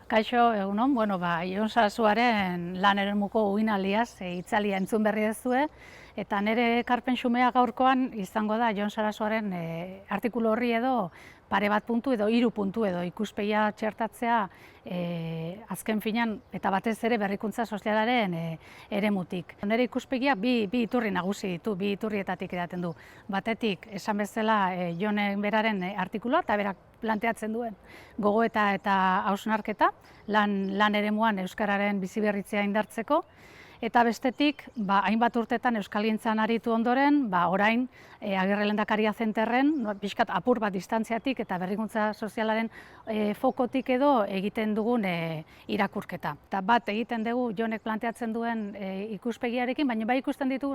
Kaixo, egunon, Jon Sarasuaren lan eremuko uinaldiaz itzalia entzun berri duzue, eta nire ekarpen xumea gaurkoan izango da Jon Sarasuaren artikulu horri edo pare bat puntu edo 3 puntu edo ikuspegia txertatzea azken finean eta batez ere berrikuntza sozialaren eremutik. Nire ikuspegia bi iturri nagusi ditu, bi iturrietatik edaten du. Batetik, esan bezala Jonen beraren artikulua eta berak planteatzen duen gogoeta eta hausnarketa lan eremuan euskararen biziberritzea indartzeko, eta bestetik, hainbat urtetan euskalgintzan aritu ondoren, orain Agirre Lehendakaria Zenterren, pixkat apur bat distantziatik eta berrikuntza sozialaren fokotik edo egiten dugun irakurketa. Eta bat egiten dugu Jonek planteatzen duen ikuspegiarekin, baina bai ikusten ditugu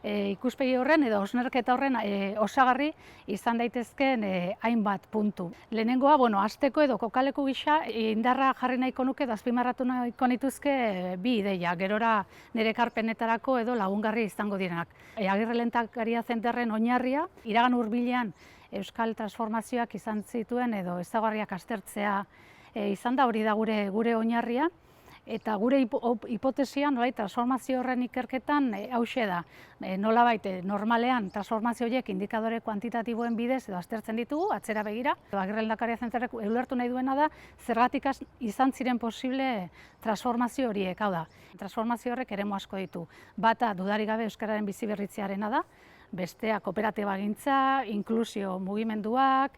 ikuspegi horren edo hausnarketa horren osagarri izan daitezkeen hainbat puntu. Lehenengoa, hasteko edo kokaleku gisa indarra jarri nahiko nuke edo azpimarratu nahiko nituzke bi ideia, gerora nire ekarpenetarako edo lagungarri izango direnak. Agirre Lehendakaria Zenterren oinarria, iragan hurbilean euskal transformazioak izan zituen edo ezaugarriak aztertzea izan da, hori da gure oinarria. Eta gure hipotesia, transformazio horren ikerketan hauxe da. Nolabait, normalean transformazio horiek indikadore kuantitatiboen bidez edo aztertzen ditugu, atzera begira. Agirre Lehendakaria Zenterrek ulertu nahi duena da, zergatik izan ziren posible transformazio horiek, hau da. Transformazio horrek eremu asko ditu. Bata, dudarik gabe euskararen biziberritzearena da, bestea kooperatibagintza, inklusio mugimenduak,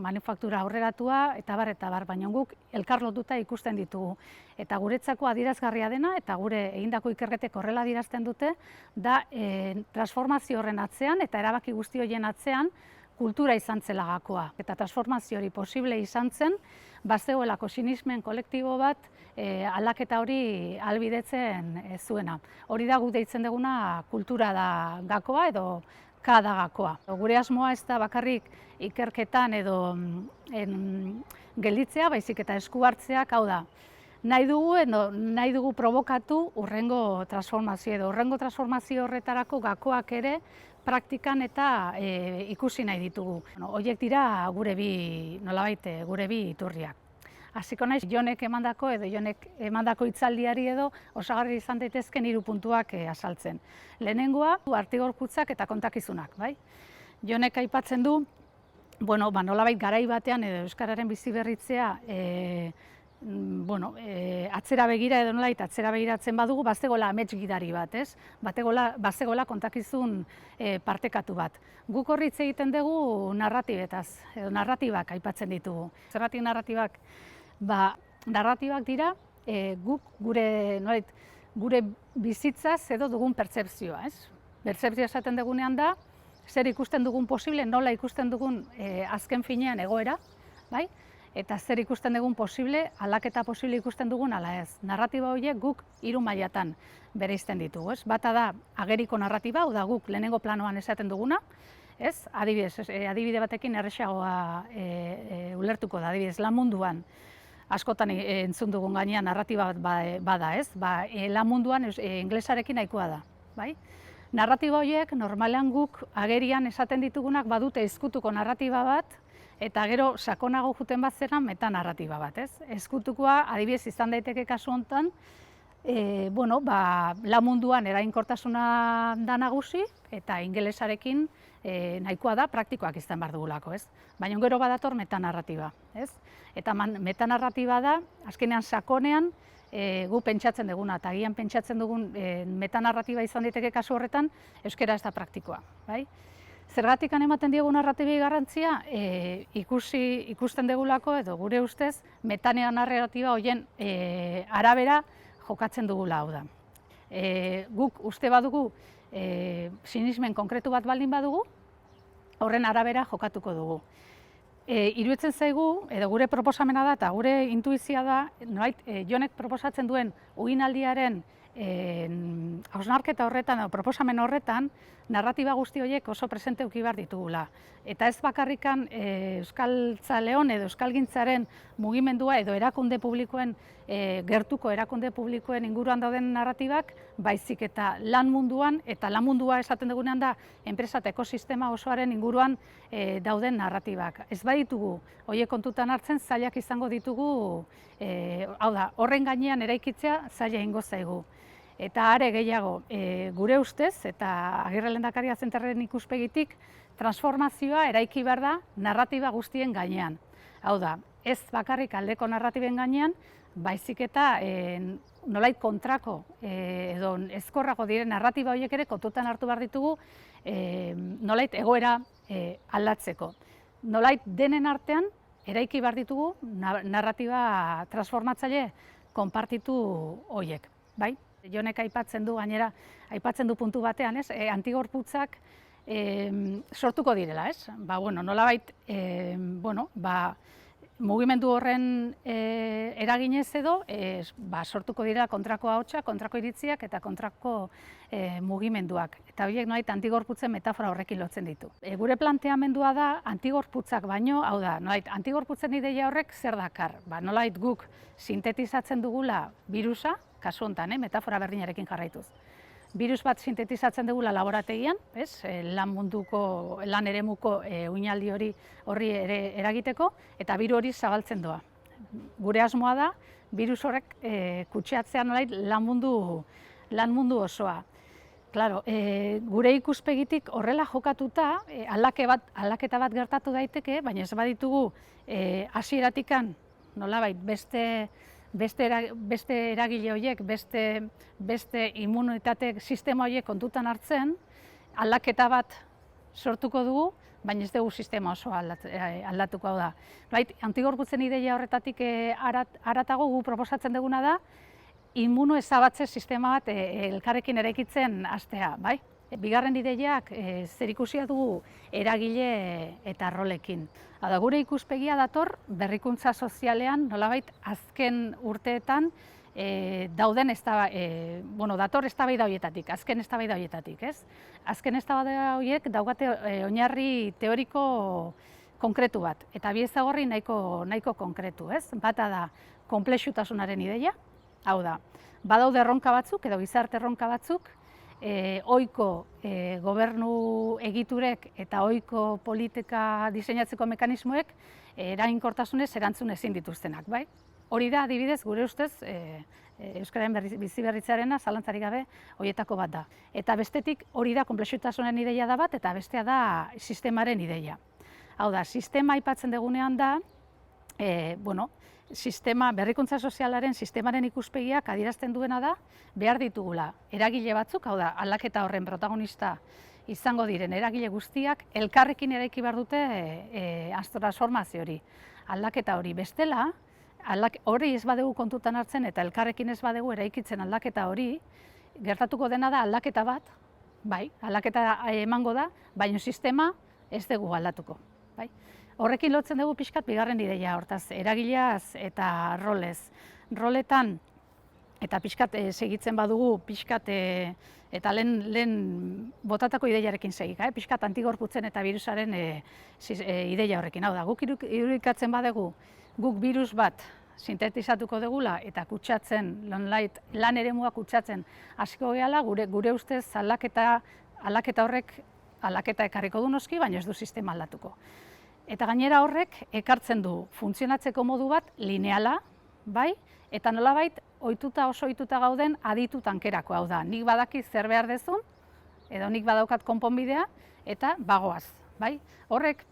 manufaktura aurreratua, eta bar, baina guk elkarlotuta ikusten ditugu. Eta guretzako adierazgarria dena, eta gure egindako ikerketek horrela adierazten dute, da transformazio horren atzean eta erabaki guzti horien atzean kultura izan zela gakoa. Eta transformazio hori posible izan zen, bazegoelako sinismen kolektibo bat aldaketa hori ahalbidetzen zuena. Hori da guk deitzen duguna kultura da gakoa edo ka da gakoa. Gure asmoa ez da bakarrik ikerketan edo gelditzea, baizik eta esku hartzeak, hau da. Nahi dugu provokatu hurrengo transformazio edo hurrengo transformazio horretarako gakoak ere praktikan eta ikusi nahi ditugu. Horiek dira gure bi iturriak. Hasiko naiz Jonek emandako hitzaldiari edo osagarri izan daitezken 3 puntuak azaltzen. Lehenengoa, artigorputzak eta kontakizunak, bai? Jonek aipatzen du, nolabait garai batean edo euskararen biziberritzea atzera begira edo nolait atzera begiratzen badugu, bazegola amets gidari bat, ez? Bazegola kontakizun partekatu bat. Guk horri hitz egiten dugu narratibetaz, edo narratibak aipatzen ditugu. Zergatik narratibak? Narratibak dira guk gure bizitzaz edo dugun pertzepzioa, ez? Pertzepzioa esaten dugunean da, zer ikusten dugun posible, nola ikusten dugun azken finean egoera, bai? Eta zer ikusten dugun posible, aldaketa posible ikusten dugun ala ez. Narratiba horiek guk 3 mailatan bereizten ditugu, ez? Bata da ageriko narratiba, hau da guk lehenengo planoan esaten duguna, ez? Adibide batekin errazagoa ulertuko da, adibidez, lan munduan askotan entzun dugun gainean narratiba bat bada, ez? Lan munduan inglesarekin nahikoa da, bai? Narratiba horiek normalean guk agerian esaten ditugunak badute ezkutuko narratiba bat, eta gero sakonago juten bat zera metanarratiba bat, ez? Ezkutukoa, adibidez izan daiteke kasu honetan, lan munduan eraginkortasuna da nagusi, eta ingelesarekin nahikoa da praktikoak izan behar dugulako, ez? Baina gero badator metanarratiba, ez? Eta metanarratiba da, azkenean sakonean, gu pentsatzen duguna, eta agian pentsatzen dugun metanarratiba izan daiteke kasu horretan, euskara ez da praktikoa, bai? Zergatik ematen diogu narratibei garrantzia, ikusten dugulako edo gure ustez metanea narratiba horien arabera jokatzen dugula, hau da. Guk uste badugu sinismen konkretu bat baldin badugu, horren arabera jokatuko dugu. Iruditzen zaigu, edo gure proposamena da eta gure intuizioa da, Jonek proposatzen duen uginaldiaren hausnarketa horretan, proposamen horretan, narratiba guzti horiek oso presente eduki behar ditugula. Eta ez bakarrikan euskaltzaleon edo euskalgintzaren mugimendua edo erakunde publikoen, gertuko erakunde publikoen inguruan dauden narratibak, baizik eta lan munduan, eta lan mundua esaten dugunean da, enpresa eta ekosistema osoaren inguruan dauden narratibak. Ez baditugu, horiek kontutan hartzen, zailak izango ditugu, hau da, horren gainean eraikitzea zaila ingo zaigu. Eta are gehiago, gure ustez, eta Agirre Lehendakaria Zenterren ikuspegitik, transformazioa eraiki behar da narratiba guztien gainean. Hau da, ez bakarrik aldeko narratiben gainean, baizik eta nolait kontrako edo ezkorrago diren narratiba horiek ere kontutan hartu behar ditugu nolait egoera aldatzeko. Nolait denen artean eraiki behar ditugu narratiba transformatzaile konpartitu horiek, bai? Jonek aipatzen du, gainera, aipatzen du puntu batean, ez? Antigorputzak sortuko direla, ez? Nolabait, mugimendu horren eraginez edo, sortuko dira kontrako ahotsak, kontrako iritziak eta kontrako mugimenduak. Eta horiek nolait antigorputzen metafora horrekin lotzen ditu. Gure planteamendua da antigorputzak baino, hau da, nolait antigorputzen ideia horrek zer dakar? Nolait guk sintetizatzen dugula birusa, kasu honetan, metafora berdinarekin jarraituz. Birus bat sintetizatzen dugula laborategian, lan munduko, lan eremuko uinaldi horri eragiteko, eta biru hori zabaltzen doa. Gure asmoa da, birus horrek kutsatzean nolait lan mundu osoa. Claro, gure ikuspegitik horrela jokatuta, aldaketa bat gertatu daiteke, baina ez baditugu hasieratikan nolabait beste eragile horiek, beste immunitate sistema horiek kontutan hartzen, aldaketa bat sortuko dugu, baina ez dugu sistema oso aldatuko da. Antigorputzen ideia horretatik haratago gu proposatzen duguna da, immunoezabatze sistema bat elkarrekin eraikitzen hastea, bai? Bigarren ideiak zerikusia dugu eragile eta rolekin. Gure ikuspegia dator berrikuntza sozialean nolabait azken urteetan dauden dator eztabaida horietatik, azken eztabaida horietatik, ez? Azken eztabaida horiek daukate oinarri teoriko konkretu bat, eta bi ezaugarri nahiko konkretu, ez? Bata da konplexutasunaren ideia, hau da, badaude erronka batzuk edo gizarte erronka batzuk, ohiko gobernu egiturek eta ohiko politika diseinatzeko mekanismoek eraginkortasunez erantzun ezin dituztenak, bai? Hori da, adibidez, gure ustez, euskararen biziberritzearena zalantzarik gabe horietako bat da. Eta bestetik hori da konplexutasunen ideia da bat, eta bestea da sistemaren ideia. Hau da, sistema aipatzen dugunean da, berrikuntza sozialaren sistemaren ikuspegiak adierazten duena da, behar ditugula eragile batzuk, hau da, aldaketa horren protagonista izango diren eragile guztiak, elkarrekin eraiki behar dute transformazio hori, aldaketa hori. Bestela, hori ez badegu kontutan hartzen eta elkarrekin ez badegu eraikitzen aldaketa hori, gertatuko dena da aldaketa bat, bai, aldaketa emango da, baina sistema ez dugu aldatuko, bai. Horrekin lotzen dugu pixkat bigarren ideia, hortaz, eragileaz eta rolez. Roletan, eta pixkat segitzen badugu, pixkat eta lehen botatako ideiarekin segika, pixkat antigorputzen eta birusaren ideia horrekin. Hau da, guk irudikatzen badugu, guk birus bat sintetizatuko dugula eta kutsatzen, lan eremua kutsatzen hasiko gehala, gure ustez aldaketa horrek aldaketa ekarriko du noski, baina ez du sistema aldatuko. Eta gainera horrek ekartzen du funtzionatzeko modu bat lineala, bai? Eta nolabait oso ohituta gauden aditu tankerako, hau da, nik badaki zer behar dezun, edo nik badaukat konponbidea, eta bagoaz, bai? Horrek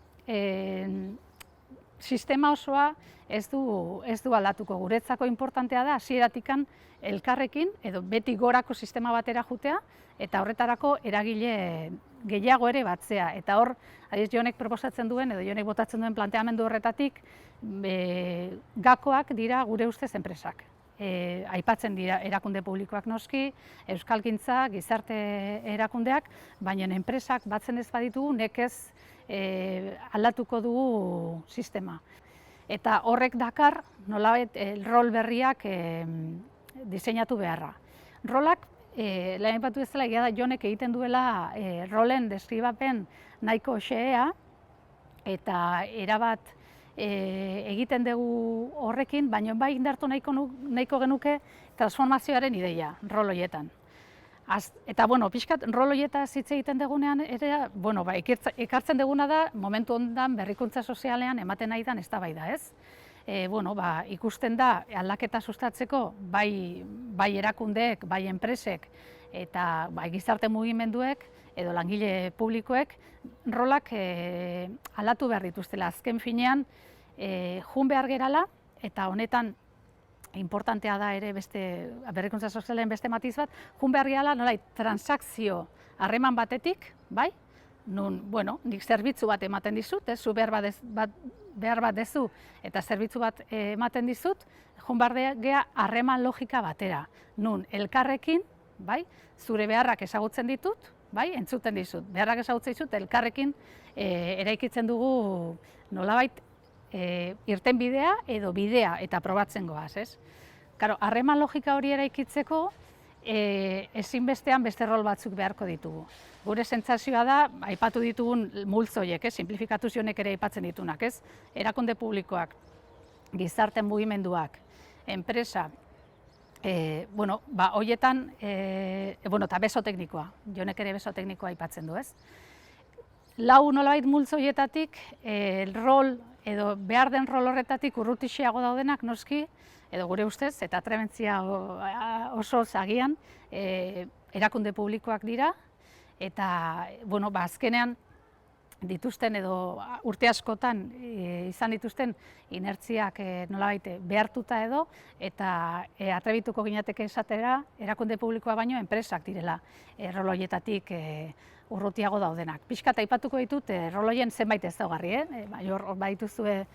sistema osoa ez du aldatuko. Guretzako importantea da hasieratikan elkarrekin edo beti gorako sistema batera jutea eta horretarako eragile gehiago ere batzea. Eta hor, adibidez Jonek proposatzen duen edo Jonek botatzen duen planteamendu horretatik gakoak dira gure ustez enpresak. Aipatzen dira erakunde publikoak noski, euskalgintza, gizarte erakundeak, baina enpresak batzen ez baditugu nekez aldatuko dugu sistema. Eta horrek dakar nolabait rol berriak diseinatu beharra. Rolak lehen aipatu bezala, egia da Jonek egiten duela rolen deskribapen nahiko xehea, eta erabat egiten dugu horrekin, baina bai indartu nahiko genuke transformazioaren ideia, rol horietan. Eta, pixkat, rol horietaz hitz egiten dugunean ere, ekartzen duguna da, momentu hondan berrikuntza sozialean ematen nahi dan eztabaida, ez? Ikusten da, aldaketa sustatzeko, bai erakundeek, bai enpresek, eta gizarte mugimenduek, edo langile publikoek, rolak aldatu behar dituztela. Azken finean, jun behar gerala, eta honetan, importantea da ere berrikuntza sozialen beste matiz bat, jun behar gerala, nolai, transakzio harreman batetik, bai? Nun, nik zerbitzu bat ematen dizut, zu behar bat dezu eta zerbitzu bat ematen dizut, jun behar gea harreman logika batera. Nun, elkarrekin, bai, zure beharrak ezagutzen ditut, bai, entzuten dizut, beharrak ezagutzen dizut, elkarrekin eraikitzen dugu nolabait irtenbidea edo bidea eta probatzen goaz, ez? Karo, harreman logika hori eraikitzeko ezinbestean beste rol batzuk beharko ditugu. Gure sentsazioa da, aipatu ditugun multzo horiek, simplifikatu zionek ere aipatzen ditunak, ez? Erakunde publikoak, gizarte mugimenduak, enpresa, horietan, eta beso teknikoa, Jonek ere beso teknikoa aipatzen du, ez? Lau nolabait multzo horietatik, rol edo behar den rol horretatik urrutixiago daudenak noski, edo gure ustez, eta trebentzia oso agian, erakunde publikoak dira, eta, azkenean dituzten edo urte askotan izan dituzten inertziak nolabait behartuta edo, eta atrebituko ginateke esatera, erakunde publikoa baino enpresak direla rol horietatik urrutiago daudenak. Pixkat aipatuko ditut rol horien zenbait ezaugarri, hor badituzue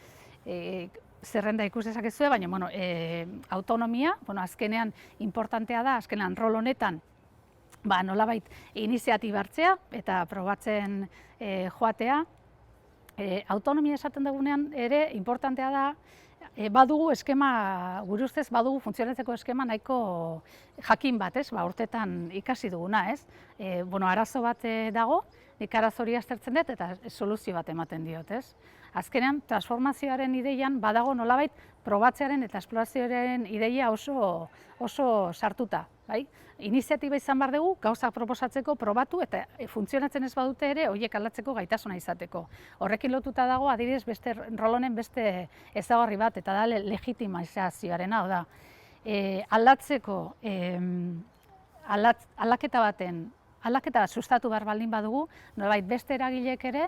zerrenda ikus dezakezue, baina autonomia, azkenean importantea da, azkenean rol honetan nolabait iniziatiba hartzea eta probatzen joatea. Autonomia esaten dugunean ere importantea da, badugu eskema, gure ustez badugu funtzionatzeko eskema nahiko jakin bat, ez? Urtetan ikasi duguna, ez? Arazo bat dago, nik arazo hori aztertzen dut eta soluzio bat ematen diot, ez? Azkenean, transformazioaren ideian badago nolabait probatzearen eta esplorazioaren ideia oso sartuta, bai? Iniziatiba izan behar dugu, gauzak proposatzeko, probatu eta funtzionatzen ez badute ere, horiek aldatzeko gaitasuna izateko. Horrekin lotuta dago, adibidez, rol honen beste ezaugarri bat, eta da legitimizazioarena, da. Aldatzeko, aldaketa bat sustatu behar baldin badugu, nolabait beste eragileek ere,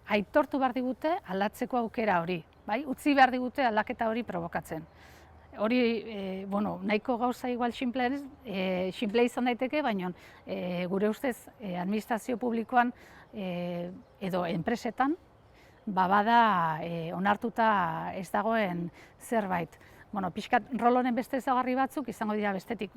aitortu behar digute aldatzeko aukera hori, bai? Utzi behar digute aldaketa hori probokatzen. Hori, nahiko gauza igual simple izan daiteke, baina gure ustez administrazio publikoan edo enpresetan bada onartuta ez dagoen zerbait. Pixkat rol honen beste ezaugarri batzuk izango dira bestetik,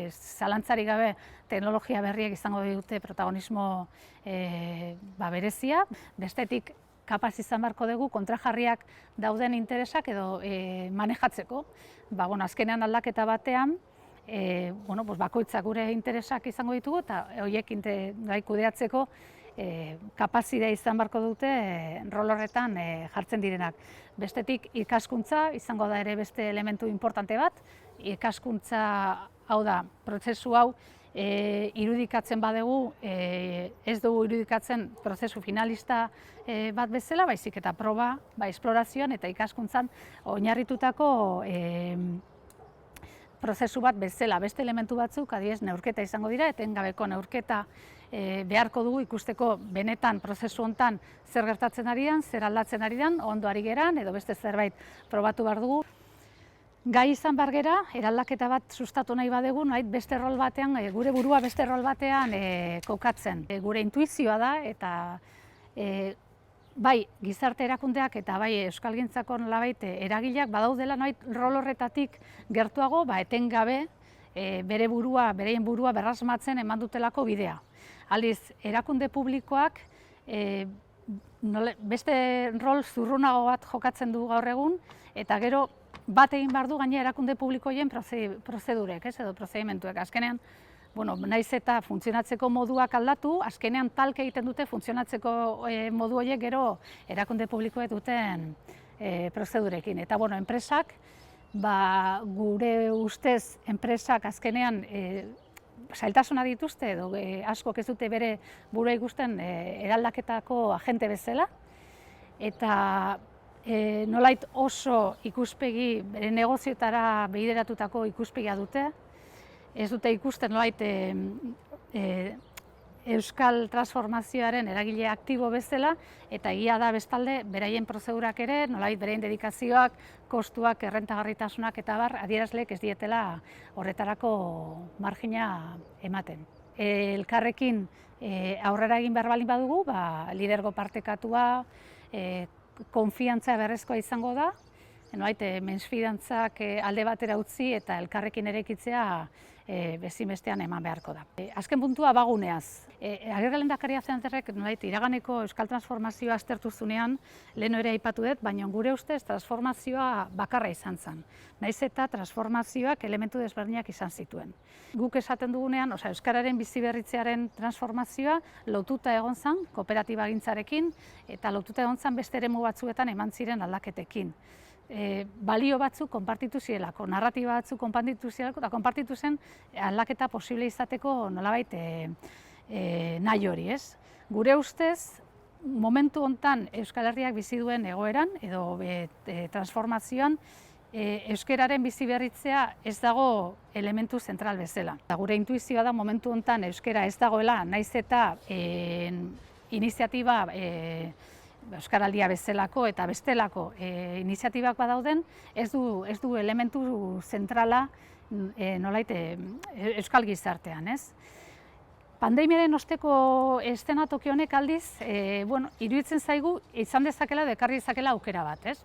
zalantzarik gabe teknologia berriek izango dute protagonismo berezia, bestetik kapaz izan beharko dugu kontrajarriak dauden interesak edo manejatzeko. Azkenean aldaketa batean, bakoitzak gure interesak izango ditugu eta horiek kudeatzeko kapazidea izan beharko dute rol horretan jartzen direnak. Bestetik ikaskuntza izango da ere beste elementu importante bat. Ikaskuntza, hau da, prozesu hau irudikatzen badugu, ez dugu irudikatzen prozesu finalista bat bezala, baizik eta proba, esplorazioan eta ikaskuntzan oinarritutako prozesu bat bezala. Beste elementu batzuk, adibidez, neurketa izango dira, etengabeko neurketa beharko dugu ikusteko benetan prozesu hontan zer gertatzen ari den, zer aldatzen ari den, ondo ari geran, edo beste zerbait probatu behar dugu. Gai izan behar gera, eraldaketa bat sustatu nahi badugu, beste rol batean, gure burua beste rol batean kokatzen. Gure intuizioa da, eta bai gizarte erakundeak eta bai euskalgintzako nolabait eragileak badaudela rol horretatik gertuago, etengabe bereien burua berrasmatzen eman dutelako bidea. Aldiz, erakunde publikoak beste rol zurrunago bat jokatzen du gaur egun, eta gero bat egin behar du gaina erakunde publikoien prozedurek, edo prozedimentuek. Azkenean, bueno, naiz eta funtzionatzeko moduak aldatu, azkenean talke egiten dute funtzionatzeko modu horiek gero erakunde publikoek duten prozedurekin. Eta bueno, enpresak, gure ustez enpresak azkenean zailtasuna dituzte edo askok ez dute bere burua ikusten eraldaketako agente bezala, eta nolait oso ikuspegi, bere negozioetara bideratutako ikuspegia dute, ez dute ikusten nolait euskal transformazioaren eragile aktibo bezala, eta egia da bestalde beraien prozedurak ere, nolait beraien dedikazioak, kostuak, errentagarritasunak eta adierazleek ez dietela horretarako margina ematen. Elkarrekin aurrera egin behar baldin badugu, lidergo partekatua, konfiantza berrezkoa izango da, mensfidantzak alde batera utzi eta elkarrekin eraikitzea bezinbestean eman beharko da. Azken puntua baguneaz. Agirre lehendakaria Zeanterrek iraganeko euskal transformazioa aztertu zunean, lehen ere aipatu dut, baina gure ustez transformazioa bakarra izan zen. Naiz eta transformazioak elementu desberdinak izan zituen. Guk esaten dugunean, euskararen biziberritzearen transformazioa lotuta egon zen kooperatiba gintzarekin eta lotuta egon zen beste eremu batzuetan eman ziren aldaketekin. Balio batzuk konpartitu zielako, narratiba batzuk konpartitu zielako, eta konpartitu zen aldaketa posible izateko nolabait nahi hori, ez? Gure ustez, momentu hontan Euskal Herriak bizi duen egoeran edo transformazioan euskararen biziberritzea ez dago elementu zentral bezala. Gure intuizioa da momentu hontan euskara ez dagoela, naiz eta iniziatiba Euskaraldia bezalako eta bestelako iniziatibak badauden, ez du elementu zentrala nolait euskal gizartean, ez? Pandemiaren osteko eszenatoki honek aldiz, iruditzen zaigu izan dezakela edo ekarri dezakela aukera bat, ez?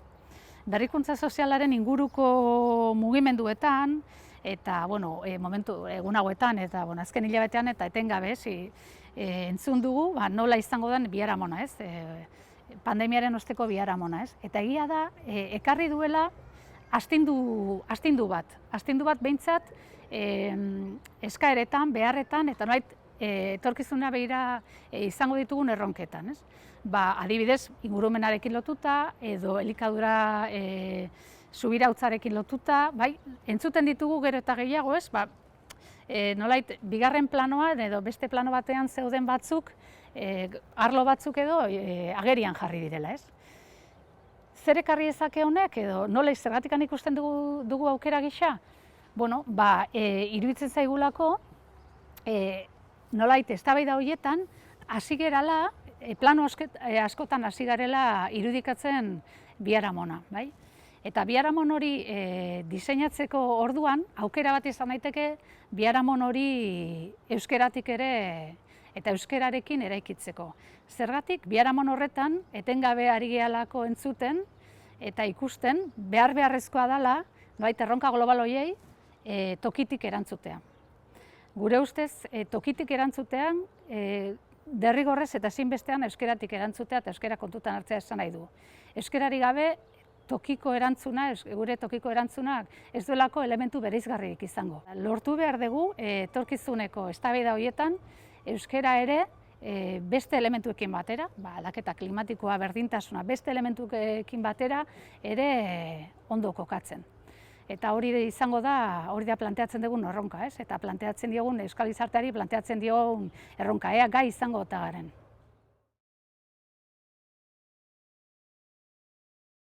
Berrikuntza sozialaren inguruko mugimenduetan eta momentu egun hauetan eta azken hilabetean eta etengabe entzun dugu ноla izango den biharamona, ez? Pandemiaren osteko biharamona, ez? Eta egia da, ekarri duela astindu bat behintzat eskaeretan, beharretan, eta nolait etorkizuna begira izango ditugun erronketan, ez? Adibidez, ingurumenarekin lotuta, edo elikadura subirautzarekin lotuta, entzuten ditugu gero eta gehiago, ez? Nolait, bigarren planoa, edo beste plano batean zeuden batzuk, arlo batzuk edo agerian jarri direla, ez? Zer ekarri ezake honek edo nola zergatik ikusten dugu aukera gisa? Iruditzen zaigulako nolait eztabaida horietan hasi gerala, plano askotan hasi garela irudikatzen biharamona, bai? Eta biharamon hori diseinatzeko orduan aukera bat izan daiteke biharamon hori euskeratik ere eta euskerarekin eraikitzeko. Zergatik, biharamon horretan, etengabe ari gehalako entzuten eta ikusten beharrezkoa dela, erronka global horiei, tokitik erantzutea. Gure ustez, tokitik erantzutean, derrigorrez eta ezinbestean euskeratik erantzutea eta euskera kontutan hartzea esan nahi du. Euskerari gabe, tokiko erantzuna, gure tokiko erantzunak ez duelako elementu bereizgarririk izango. Lortu behar dugu, etorkizuneko eztabaida horietan, euskera ere beste elementuekin batera, aldaketa klimatikoa, berdintasuna, beste elementuekin batera ere ondo kokatzen. Eta hori izango da, hori da planteatzen dugun erronka, ez? Eta planteatzen diogun, euskal gizarteari planteatzen diogun erronka, ea gai izango eta garen.